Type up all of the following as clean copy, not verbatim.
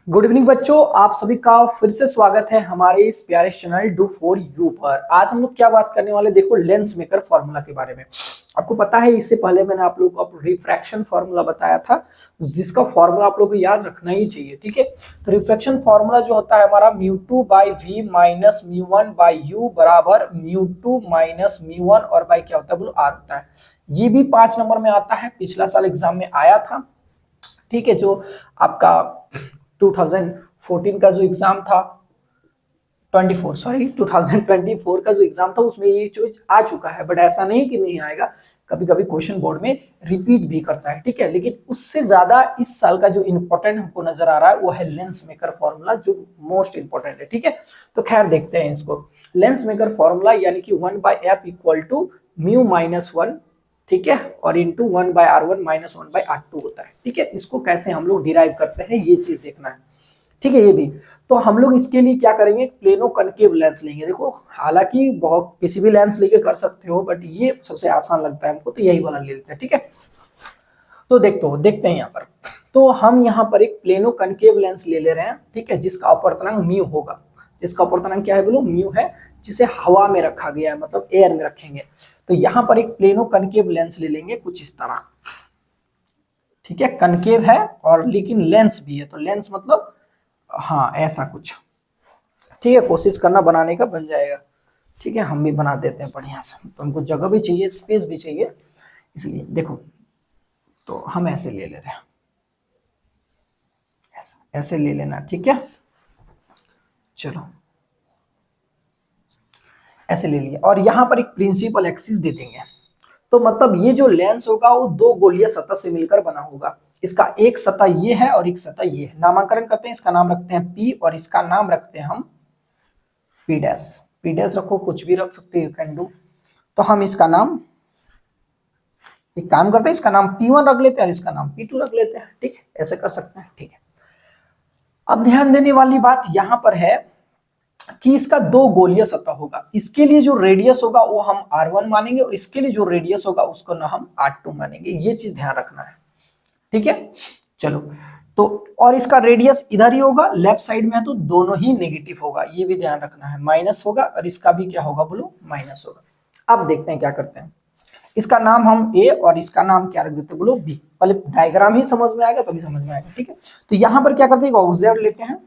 Good evening बच्चों, आप सभी का फिर से स्वागत है हमारे इस प्यारे चैनल डू फॉर यू पर। आज हम लोग क्या बात करने वाले, देखो लेंस मेकर फॉर्मूला के बारे में। आपको पता है इससे पहले मैंने आप लोगों को रिफ्रैक्शन फॉर्मूला बताया था, जिसका फॉर्मूला आप लोगों को याद रखना ही चाहिए, ठीक है। तो रिफ्रैक्शन फॉर्मूला जो होता है हमारा μ2 by v minus μ1 by u बराबर μ2 माइनस μ1 और बाई क्या होता है बोलो आर होता है। ये भी 5 नंबर में आता है, पिछला साल एग्जाम में आया था, ठीक है। जो आपका 2014 का जो एग्जाम था 2024 का जो एग्जाम था उसमें ये चीज आ चुका है, बट ऐसा नहीं कि नहीं आएगा, कभी कभी क्वेश्चन बोर्ड में रिपीट भी करता है, ठीक है। लेकिन उससे ज्यादा इस साल का जो इंपॉर्टेंट हमको नजर आ रहा है वो है लेंस मेकर फॉर्मूला, जो मोस्ट इंपॉर्टेंट है, ठीक है। तो खैर देखते हैं इसको। लेंस मेकर फॉर्मूला यानी कि 1/f equal to mu minus 1, ठीक है, और इंटू 1/r1 माइनस 1/r2 होता है, ठीक है। इसको कैसे हम लोग डिराइव करते हैं ये चीज देखना है, ठीक है। ये भी तो हम लोग इसके लिए क्या करेंगे, प्लेनो कनकेव लेंस लेंगे। देखो हालांकि बहुत किसी भी लेंस लेके कर सकते हो, बट ये सबसे आसान लगता है हमको, तो यही वाला ले लेते हैं, ठीक है। तो देखते हैं यहाँ पर। तो हम यहाँ पर एक प्लेनो कनकेव लेंस ले ले रहे हैं, ठीक है, जिसका अपवर्तनांक म्यू होगा। जिसका अपवर्तनांक क्या है बोलो, म्यू है, जिसे हवा में रखा गया है, मतलब एयर में रखेंगे। तो यहाँ पर एक प्लेनो कनकेव लेंस ले लेंगे कुछ इस तरह, ठीक है। कनकेव है और लेकिन लेंस भी है, तो लेंस मतलब हाँ ऐसा कुछ, ठीक है। कोशिश करना बनाने का, बन जाएगा, ठीक है। हम भी बना देते हैं बढ़िया से, तो हमको जगह भी चाहिए, स्पेस भी चाहिए, इसलिए देखो। तो हम ऐसे ले ले रहे हैं, ऐसे ले लेना, ठीक है। चलो ऐसे ले लिया, और यहाँ पर एक प्रिंसिपल एक्सिस दे देंगे। तो मतलब ये जो लेंस होगा वो दो गोलीय सतह से मिलकर बना होगा। इसका एक सतह ये है और एक सतह ये है। नामांकन करते हैं, इसका नाम रखते हैं P और इसका नाम रखते हैं हम P डैश। P डैश रखो, कुछ भी रख सकते हो, यू कैन डू। तो हम इसका नाम, एक काम करते हैं, इसका नाम P1 रख लेते हैं और इसका नाम P2 रख लेते हैं, ठीक है। ऐसे कर सकते हैं, ठीक है। अब ध्यान देने वाली बात यहाँ पर है कि इसका दो गोलीय सतह होगा। इसके लिए जो रेडियस होगा वो हम R1 मानेंगे और इसके लिए जो रेडियस होगा उसको ना हम R2 मानेंगे। ये चीज ध्यान रखना है, ठीक है। चलो तो, और इसका रेडियस इधर ही होगा, लेफ्ट साइड में है, तो दोनों ही नेगेटिव होगा, ये भी ध्यान रखना है। माइनस होगा और इसका भी क्या होगा बोलो, माइनस होगा। अब देखते हैं क्या करते हैं। इसका नाम हम A और इसका नाम क्या रख देते हैं बोलो B। पहले डायग्राम ही समझ में आएगा तभी समझ में आएगा, ठीक है। तो यहाँ पर क्या करते हैं, एक ऑब्जेक्ट लेते हैं।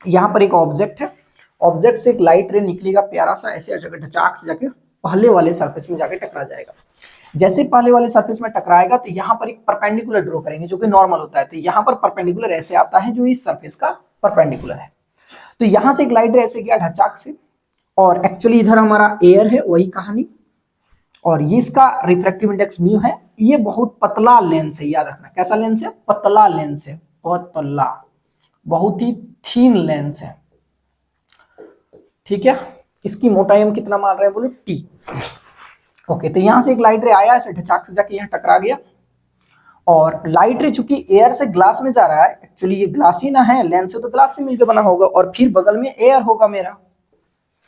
यहाँ पर एक ऑब्जेक्ट है, ऑब्जेक्ट से एक लाइट रे निकलेगा प्यारा सा, ऐसे जगह ढचाक से जाके पहले वाले सरफेस में जाके टकरा जाएगा। जैसे पहले वाले सरफेस में टकराएगा तो यहाँ पर एक परपेंडिकुलर ड्रॉ करेंगे जो कि नॉर्मल होता है। तो यहाँ पर परपेंडिकुलर ऐसे आता है जो इस सरफेस का परपेंडिकुलर है। तो यहाँ से एक लाइट रे ऐसे गया ढचाक से, और एक्चुअली इधर हमारा एयर है, वही कहानी। और ये इसका रिफ्रैक्टिव इंडेक्स म्यू है। ये बहुत पतला लेंस है, याद रखना। कैसा लेंस है, पतला लेंस है, बहुत पतला, बहुत ही थीन लेंस है, ठीक है। इसकी मोटाई हम कितना मान रहे हैं बोलो, T। ओके, तो यहां से एक लाइट रे आया, ऐसे ढचाक से जाके यहाँ टकरा गया, और लाइट रे चूंकि एयर से ग्लास में जा रहा है, एक्चुअली ये ग्लास ही ना है, लेंस से तो ग्लास से मिलकर बना होगा, और फिर बगल में एयर होगा मेरा।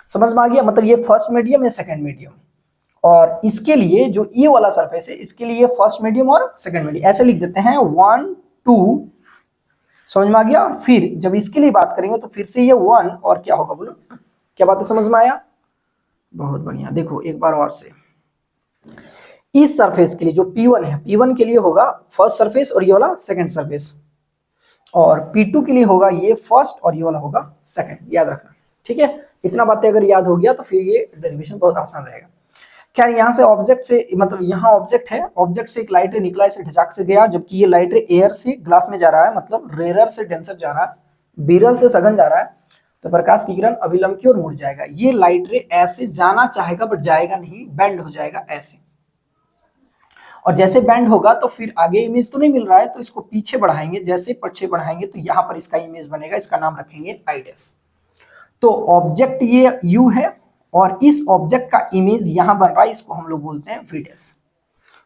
समझ में आ गया, मतलब ये फर्स्ट मीडियम है, सेकंड मीडियम, और इसके लिए जो ये वाला सरफेस है, इसके लिए फर्स्ट मीडियम और सेकंड मीडियम, ऐसे लिख देते हैं 1 2। समझ में आ गया। और फिर जब इसके लिए बात करेंगे तो फिर से ये 1 और क्या होगा बोलो, क्या बात है, समझ में आया, बहुत बढ़िया। देखो एक बार और से, इस सरफेस के लिए जो P1 है, P1 के लिए होगा फर्स्ट सरफेस और ये वाला सेकंड सरफेस, और P2 के लिए होगा ये फर्स्ट और ये वाला होगा सेकंड, याद रखना, ठीक है। इतना बातें अगर याद हो गया तो फिर ये डेरिवेशन बहुत आसान रहेगा। क्या यहाँ से ऑब्जेक्ट से, मतलब यहाँ ऑब्जेक्ट है, ऑब्जेक्ट से एक लाइट रे निकला, इसे ढचाक से गया, जबकि ये लाइट रे एयर से ग्लास में जा रहा है, मतलब रेरर से डेंसर जा रहा है, विरल से सघन जा रहा है, तो प्रकाश की किरण अभिलंब की ओर मुड़ जाएगा। ये लाइट रे ऐसे जाना चाहेगा बट जाएगा नहीं, बेंड हो जाएगा ऐसे, और जैसे बेंड होगा तो फिर आगे इमेज तो नहीं मिल रहा है, तो इसको पीछे बढ़ाएंगे, जैसे पीछे बढ़ाएंगे तो यहाँ पर इसका इमेज बनेगा, इसका नाम रखेंगे I डैश। तो ऑब्जेक्ट ये U है और इस ऑब्जेक्ट का इमेज यहां बन रहा है, इसको हम लोग बोलते हैं V डैश।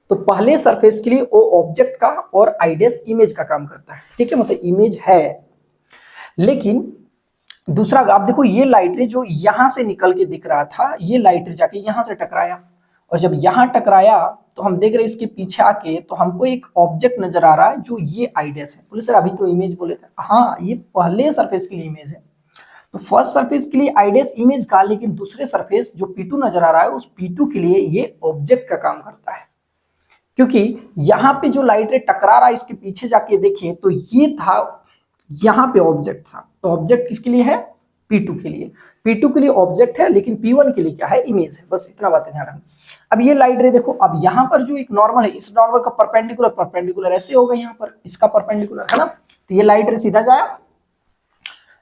तो पहले सरफेस के लिए वो ऑब्जेक्ट का और I डैश इमेज का काम करता है, ठीक है, मतलब इमेज है। लेकिन दूसरा आप देखो, ये लाइट रे जो यहां से निकल के दिख रहा था, ये लाइट रे जाके यहां से टकराया, और जब यहाँ टकराया तो हम देख रहे हैं इसके पीछे आके तो हमको एक ऑब्जेक्ट नजर आ रहा है जो ये आई डैश है। बोले सर अभी तो इमेज बोले थे, हाँ ये पहले सरफेस के लिए इमेज है। तो फर्स्ट सरफेस के लिए आई डैश इमेज का, लेकिन दूसरे सरफेस जो P2 नजर आ रहा है उस P2 के लिए ये ऑब्जेक्ट का काम करता है। क्योंकि यहाँ पे जो लाइट रे टकरा रहा है इसके पीछे जाके देखिए तो ये था, यहाँ पे ऑब्जेक्ट था। तो ऑब्जेक्ट किसके लिए है? P2 के लिए। P2 के लिए ऑब्जेक्ट है, लेकिन P1 के लिए क्या है? इमेज है। बस इतना बात ध्यान रखना। अब ये लाइट रे देखो, अब यहाँ पर जो एक नॉर्मल है, इस नॉर्मल का परपेंडिकुलर ऐसे होगा, यहाँ पर इसका परपेंडिकुलर है ना, तो ये लाइट रे सीधा जाया,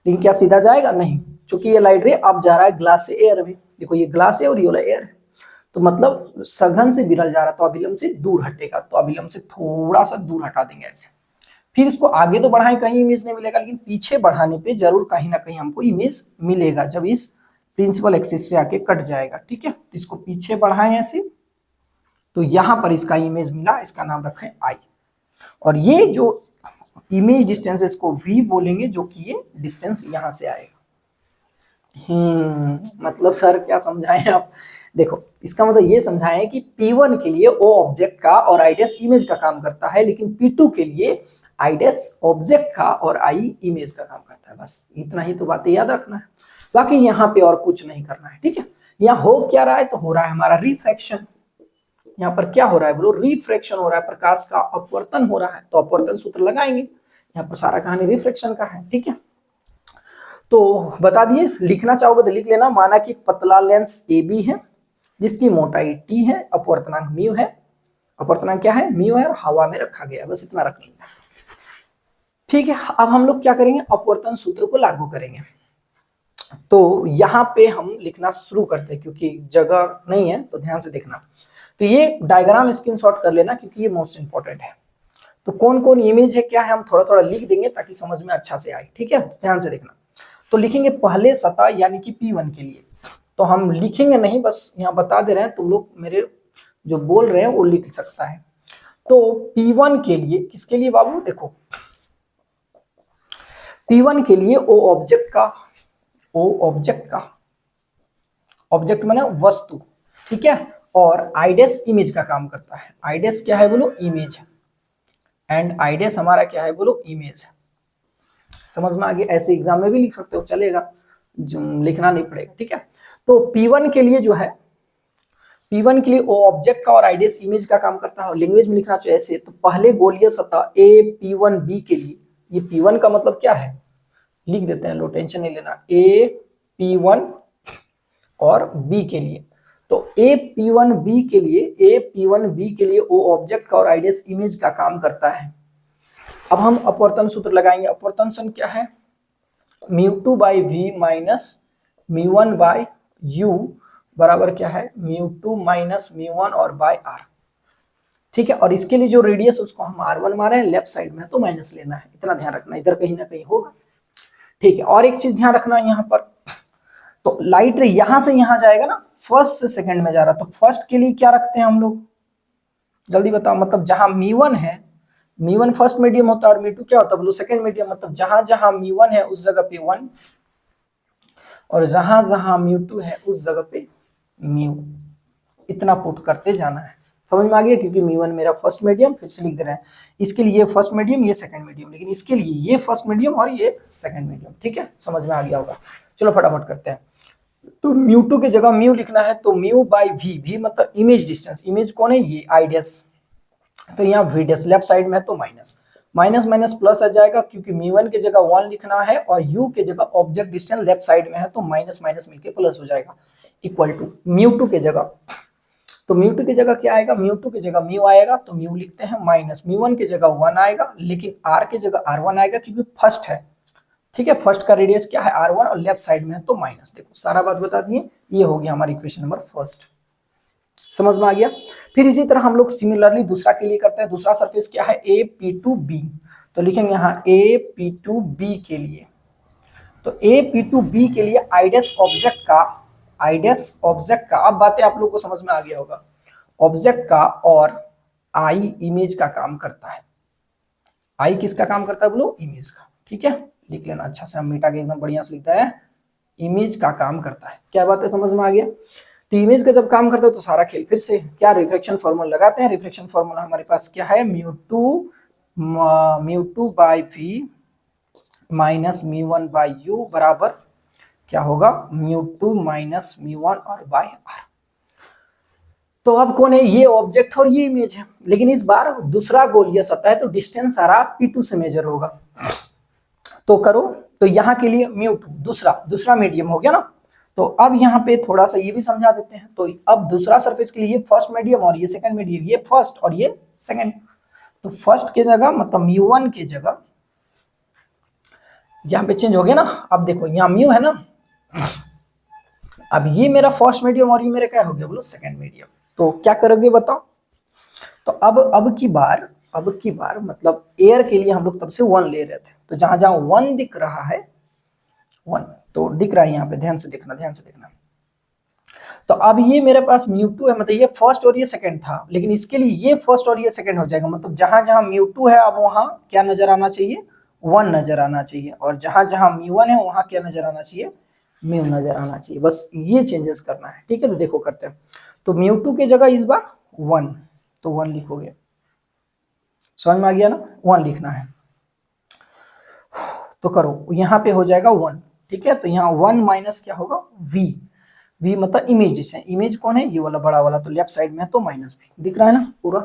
लेकिन क्या सीधा जाएगा? नहीं, क्योंकि ये लाइट रे अब जा रहा है ग्लास से एयर में। देखो ये ग्लास है और ये वाला एयर है, तो मतलब सघन से विरल जा रहा, तो अभिलंब से दूर हटेगा, तो अभिलंब से थोड़ा सा दूर हटा देंगे ऐसे। फिर इसको आगे तो बढ़ाएं, कहीं इमेज नहीं मिलेगा, लेकिन पीछे बढ़ाने पे जरूर कहीं ना कहीं हमको इमेज मिलेगा, जब इस प्रिंसिपल एक्सिस से आके कट जाएगा। ठीक है, तो इसको पीछे बढ़ाएं ऐसे, तो यहां पर इसका इमेज मिला, इसका नाम रखें आई। और ये जो इमेज डिस्टेंस है इसको v बोलेंगे, जो कि ये डिस्टेंस यहां से आएगा। मतलब सर क्या समझाएं आप? देखो इसका मतलब ये समझाएं कि P1 के लिए O ऑब्जेक्ट का और I डैश इमेज का काम करता है, लेकिन P2 के लिए I डैश ऑब्जेक्ट का और I इमेज का काम करता है। बस इतना ही तो बातें याद रखना है, बाकी यहाँ पे और कुछ नहीं करना है। ठीक है, यहाँ हो क्या रहा है? तो हो रहा है हमारा रिफ्रैक्शन। यहाँ पर क्या हो रहा है बोलो? रिफ्रैक्शन हो रहा है, प्रकाश का अपवर्तन हो रहा है, तो अपवर्तन सूत्र लगाएंगे। यहाँ पर सारा कहानी रिफ्रैक्शन का है। ठीक है, तो बता दिए, लिखना चाहोगे तो लिख लेना। माना कि पतला लेंस AB है जिसकी मोटाई T है, अपवर्तनांक म्यू है। अपवर्तनांक क्या है? म्यू है, और हवा में रखा गया है, बस इतना रख लेंगे। ठीक है, अब हम लोग क्या करेंगे? अपवर्तन सूत्र को लागू करेंगे। तो यहाँ पे हम लिखना शुरू करते हैं, क्योंकि जगह नहीं है तो ध्यान से देखना। तो ये डायग्राम स्क्रीनशॉट कर लेना, क्योंकि ये मोस्ट इंपॉर्टेंट है। तो कौन कौन इमेज है, क्या है, हम थोड़ा थोड़ा लिख देंगे ताकि समझ में अच्छा से आए। ठीक है, ध्यान से देखना। तो लिखेंगे पहले सतह यानी कि P1 के लिए, तो हम लिखेंगे नहीं, बस यहाँ बता दे रहे हैं, तुम लोग मेरे जो बोल रहे हैं वो लिख सकता है। तो P1 के लिए, किसके लिए बाबू? देखो P1 के लिए O ऑब्जेक्ट का, O ऑब्जेक्ट का, ऑब्जेक्ट माने वस्तु, ठीक है, और I डैश इमेज का काम करता है। I डैश क्या है बोलो? इमेज है, एंड I डैश हमारा क्या है बोलो? इमेज है। समझ में आ गया? ऐसे एग्जाम में भी लिख सकते हो, चलेगा, जो लिखना नहीं पड़ेगा। ठीक है, तो P1 के लिए जो है, P1 के लिए O ऑब्जेक्ट का और I डैश इमेज का काम करता है। लैंग्वेज में लिखना चाहिए ऐसे, तो पहले गोलीय सतह A P1B के लिए, ये P1 का मतलब क्या है लिख देते हैं, लो टेंशन नहीं लेना। A P1 और B के लिए, तो A P1B के लिए, A P1B के लिए O ऑब्जेक्ट का और I डैश इमेज का काम करता है। अब हम अपवर्तन सूत्र लगाएंगे। अपवर्तन सूत्र क्या है? μ2/v माइनस μ1/u बराबर क्या है? μ2 माइनस μ1 और बाय r। ठीक है, और इसके लिए जो रेडियस उसको हम r1 मारे हैं, लेफ्ट साइड में तो माइनस लेना है, इतना ध्यान रखना, इधर कहीं ना कहीं होगा। ठीक है, और एक चीज ध्यान रखना यहाँ पर, तो लाइट रे यहां से यहां जाएगा ना, फर्स्ट से सेकंड में जा रहा, तो फर्स्ट के लिए क्या रखते हैं हम लोग? जल्दी बताओ। मतलब जहां μ1 है, μ1 फर्स्ट मीडियम होता है, और μ2 क्या होता है बोलो? Second medium. मतलब जहां जहां μ1 है उस जगह पे 1, और जहां जहां μ2 है उस जगह पे μ, इतना पुट करते जाना है। समझ में आ गया? क्योंकि μ1 मेरा फर्स्ट मीडियम, फिर से लिख दे रहे हैं, इसके लिए ये फर्स्ट मीडियम, ये सेकंड मीडियम, लेकिन इसके लिए ये फर्स्ट मीडियम और ये सेकंड मीडियम। ठीक है, समझ में आ गया होगा। चलो फटाफट करते हैं। तो μ2 की जगह म्यू लिखना है, तो μ/v, v मतलब इमेज डिस्टेंस, इमेज कौन है? ये I डैश, तो यहाँ v डैश लेफ्ट साइड में है तो माइनस, माइनस माइनस प्लस आ जाएगा, क्योंकि μ1 की जगह 1 लिखना है और u की जगह ऑब्जेक्ट डिस्टेंस लेफ्ट साइड में है, तो माइनस माइनस मिलके प्लस हो जाएगा, इक्वल टू μ2 के जगह, तो μ2 की जगह क्या आएगा? μ2 की जगह म्यू आएगा, तो म्यू लिखते हैं, माइनस μ1 की जगह 1 आएगा, लेकिन r की जगह r1 आएगा, क्योंकि फर्स्ट है। ठीक है, फर्स्ट का रेडियस क्या है? r1, और लेफ्ट साइड में है तो माइनस। देखो सारा बात बता दिए, ये हो गया हमारी इक्वेशन नंबर फर्स्ट। समझ में आ गया? फिर इसी तरह हम लोग सिमिलरली दूसरा के लिए करते हैं। दूसरा सरफेस क्या है? A P2B, तो लिखेंगे यहाँ A P2B के लिए, तो A P2B के लिए I डैश ऑब्जेक्ट का, I डैश ऑब्जेक्ट का, अब बातें आप लोग को समझ में आ गया होगा, ऑब्जेक्ट का और I इमेज का काम करता है। I किसका काम करता है बोलो? इमेज का। ठीक है, लिख लेना अच्छा से, हम मिटा के एकदम बढ़िया से लिखता है, इमेज का काम करता है। क्या बात है, समझ में आ गया? तो इमेज का जब काम करता है तो सारा खेल फिर से क्या रिफ्रैक्शन फॉर्मूला लगाते हैं। रिफ्रैक्शन फॉर्मूला हमारे पास क्या है, mu two by v minus mu one by u बराबर क्या होगा, mu two minus mu one और बाई आर। तो अब कौन है, ये ऑब्जेक्ट और ये इमेज है, लेकिन इस बार दूसरा गोल ये सतह है तो डिस्टेंस सारा P2 से मेजर होगा। तो करो, तो यहाँ के लिए म्यू टू दूसरा मीडियम हो गया ना। तो अब यहाँ पे थोड़ा सा ये भी समझा देते हैं। तो अब दूसरा सरफेस के लिए ये फर्स्ट मीडियम और ये सेकंड मीडियम, ये फर्स्ट और ये सेकंड। तो फर्स्ट के जगह मतलब म्यू वन के जगह यहाँ पे चेंज हो गया ना। अब देखो यहाँ म्यू है ना, अब ये मेरा फर्स्ट मीडियम और ये मेरा क्या हो गया बोलो, सेकंड मीडियम। तो क्या करोगे बताओ। तो अब की बार मतलब एयर के लिए हम लोग तब से 1 ले रहे थे, तो जहां जहां 1 दिख रहा है 1 तो दिख रहा है यहाँ पे, ध्यान से देखना। तो अब ये मेरे पास म्यू टू है, मतलब ये फर्स्ट और ये सेकंड था, लेकिन इसके लिए ये फर्स्ट और ये सेकंड हो जाएगा। मतलब जहां जहां म्यू टू है अब वहां क्या नजर आना चाहिए, 1 नजर आना चाहिए, और जहां जहां म्यू वन है वहां क्या नजर आना चाहिए, म्यू नजर आना चाहिए। बस ये चेंजेस करना है, ठीक है। तो देखो करते हैं। तो म्यू टू की जगह इस बार 1, तो 1 लिखोगे, समझ में आ गया ना, 1 लिखना है। तो करो, यहाँ पे हो जाएगा 1, ठीक है। तो यहाँ 1 माइनस क्या होगा, v मतलब इमेज डिस्टेंस। इमेज कौन है, ये वाला बड़ा वाला, तो लेफ्ट साइड में है तो माइनस v दिख रहा है ना पूरा,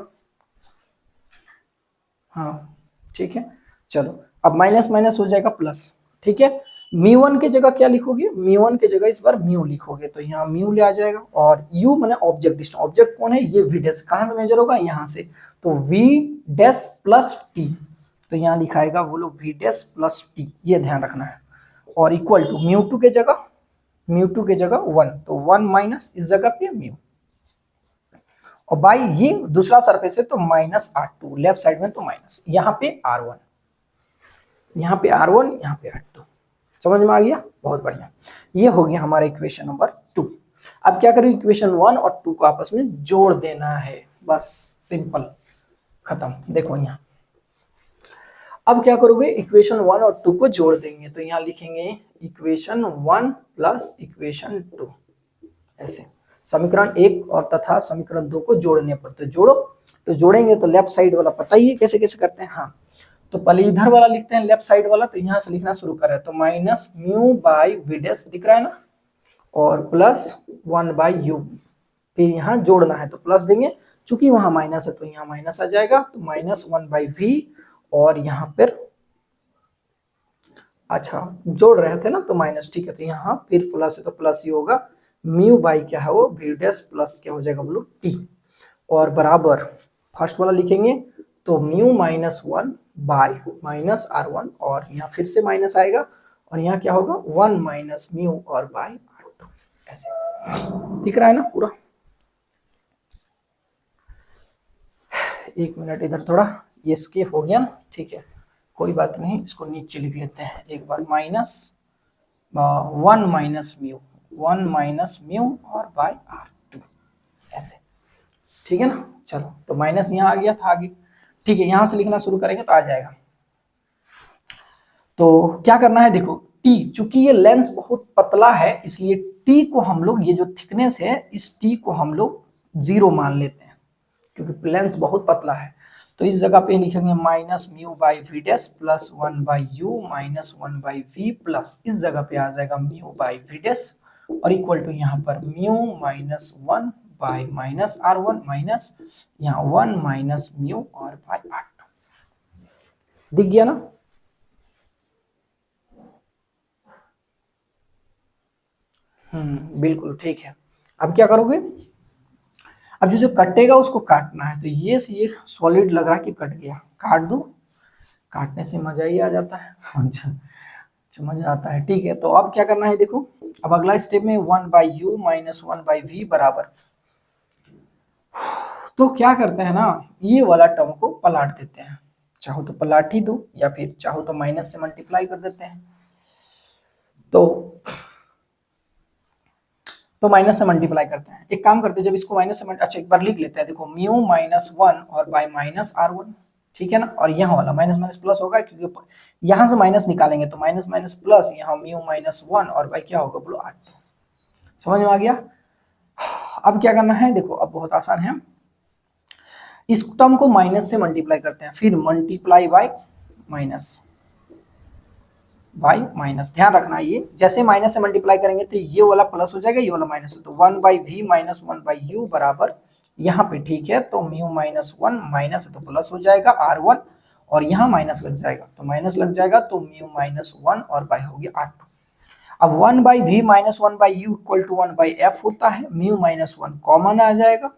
हाँ ठीक है। चलो अब माइनस माइनस हो जाएगा प्लस, ठीक है। म्यू वन की जगह क्या लिखोगे, म्यू वन की जगह इस बार म्यू लिखोगे, तो यहाँ म्यू ले आ जाएगा। और u माने ऑब्जेक्ट डिस्टेंस, ऑब्जेक्ट कौन है, ये v डैश, कहाँ से मेजर होगा, यहाँ से। तो v डैश प्लस t, तो यहाँ लिखाएगा बोलो v डैश प्लस t, ये ध्यान रखना है। और इक्वल टू म्यू टू के जगह 1, तो 1 माइनस इस जगह पे म्यू, और बाई ये दूसरा सरफेस है तो माइनस R2, लेफ्ट साइड में तो माइनस, यहाँ पे R1, यहाँ पे R2। समझ में आ गया, बहुत बढ़िया। ये हो गया हमारा इक्वेशन नंबर 2। अब क्या करें, इक्वेशन 1 और 2 को आपस में जोड़ देना है, बस सिंपल, खत्म। देखो यहाँ अब क्या करोगे, इक्वेशन 1 और 2 को जोड़ देंगे, तो यहाँ लिखेंगे इक्वेशन 1 प्लस इक्वेशन 2, ऐसे। समीकरण 1 और तथा समीकरण 2 को जोड़ने पर, तो जोड़ो। तो जोड़ेंगे तो लेफ्ट साइड वाला पता ही है कैसे कैसे करते हैं, हाँ। तो पहले इधर वाला लिखते हैं, लेफ्ट साइड वाला, तो यहाँ से लिखना शुरू कर रहे हैं। तो minus mu by v dash दिख रहा है ना, और प्लस 1 बाई यू, फिर यहाँ जोड़ना है तो प्लस देंगे, चूंकि वहां माइनस है तो यहाँ माइनस आ जाएगा, तो माइनस 1 बाई वी, और यहाँ पर अच्छा जोड़ रहे थे ना तो माइनस, ठीक है। तो यहाँ फिर प्लस है तो प्लस ही होगा, म्यू बाई क्या है वो वी डैश प्लस क्या हो जाएगा बोलो टी, और बराबर फर्स्ट वाला लिखेंगे तो mu minus 1 by minus R1, और यहाँ फिर से माइनस आएगा, और यहाँ क्या होगा 1 माइनस म्यू और बाई R2, ऐसे दिख रहा है ना पूरा। एक मिनट, इधर थोड़ा ये स्किप हो गया ना, ठीक है, कोई बात नहीं, इसको नीचे लिख लेते हैं एक बार। माइनस 1 माइनस म्यू और बाई R2, ऐसे, ठीक है ना। चलो तो माइनस यहाँ आ गया था आगे, ठीक है। यहां से लिखना शुरू करेंगे तो आ जाएगा। तो क्या करना है, देखो टी, चूंकि ये लेंस बहुत पतला है इसलिए टी को हम लोग, ये जो थिकनेस है इस टी को हम लोग 0 मान लेते हैं, क्योंकि लेंस बहुत पतला है। तो इस जगह पे लिखेंगे minus mu by v dash plus 1 by u minus 1 by v, plus इस जगह पे आ जाएगा म्यू बाई वी डैश, और इक्वल टू यहाँ पर mu minus 1 by minus R1 minus यहाँ 1 माइनस म्यू और बाई R2, दिख गया ना। बिल्कुल ठीक है। अब क्या करोगे, अब जो कटेगा उसको काटना है। तो ये से ये सॉलिड लग रहा है कि कट गया, काट दो, काटने से मजा ही आ जाता है। अच्छा मजा आता है, ठीक है। तो अब क्या करना है, देखो अब अगला स्टेप में 1 by u minus 1 by v बराबर, तो क्या करते हैं ना, ये वाला टर्म को पलट देते हैं, चाहो तो पलट ही दो या फिर चाहो तो माइनस से मल्टीप्लाई कर देते हैं। तो माइनस से मल्टीप्लाई करते हैं। एक काम करते हैं, जब इसको माइनस से अच्छा एक बार लिख लेते हैं, देखो म्यू माइनस 1 और बाई माइनस R1, ठीक है ना। और यहाँ वाला माइनस माइनस प्लस होगा, क्योंकि यहाँ से माइनस निकालेंगे तो माइनस माइनस प्लस, यहाँ म्यू माइनस 1 और बाई क्या होगा बोलो R2। समझ में आ गया। अब क्या करना है, देखो अब बहुत आसान है, इस टर्म को माइनस से मल्टीप्लाई करते हैं, फिर मल्टीप्लाई बाय माइनस। ध्यान रखना ये जैसे माइनस से मल्टीप्लाई करेंगे तो ये वाला प्लस हो जाएगा, ये वाला माइनस हो, तो 1/v माइनस 1/u बराबर यहाँ पे ठीक है, तो म्यू माइनस 1 माइनस है तो प्लस हो जाएगा r1, और यहाँ माइनस लग जाएगा तो माइनस लग जाएगा, तो म्यू माइनस 1 और बाय हो गया r2। अब 1/v minus 1/u equal to 1/f होता है, म्यू माइनस 1 कॉमन आ जाएगा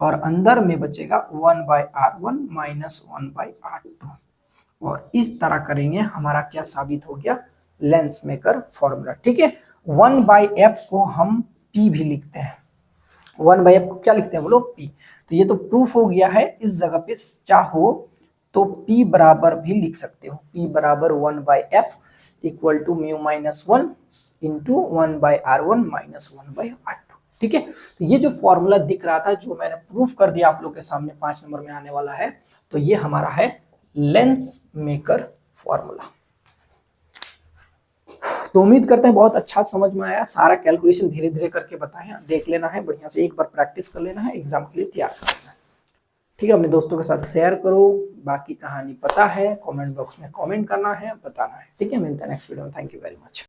और अंदर में बचेगा 1/r1 माइनस 1/r2, और इस तरह करेंगे, हमारा क्या साबित हो गया, लेंस मेकर फॉर्मूला। ठीक है, 1/f को हम p भी लिखते हैं, 1/f को क्या लिखते हैं बोलो, p। तो ये तो प्रूफ हो गया है, इस जगह पे चाहो तो p बराबर भी लिख सकते हो, p बराबर 1/f equal to mu minus 1 into 1/r1 minus 1/r2। ठीक है, तो ये जो फॉर्मूला दिख रहा था, जो मैंने प्रूफ कर दिया आप लोग के सामने 5 नंबर में आने वाला है, तो ये हमारा है लेंस मेकर फॉर्मूला। तो उम्मीद करते हैं बहुत अच्छा समझ में आया, सारा कैलकुलेशन धीरे धीरे करके बताएं, देख लेना है बढ़िया से, एक बार प्रैक्टिस कर लेना है, एग्जाम के लिए तैयार कर लेना है। ठीक है, अपने दोस्तों के साथ शेयर करो, बाकी कहानी पता है, कमेंट बॉक्स में कमेंट करना है, बताना है। ठीक है, मिलते हैं नेक्स्ट वीडियो में, थैंक यू वेरी मच।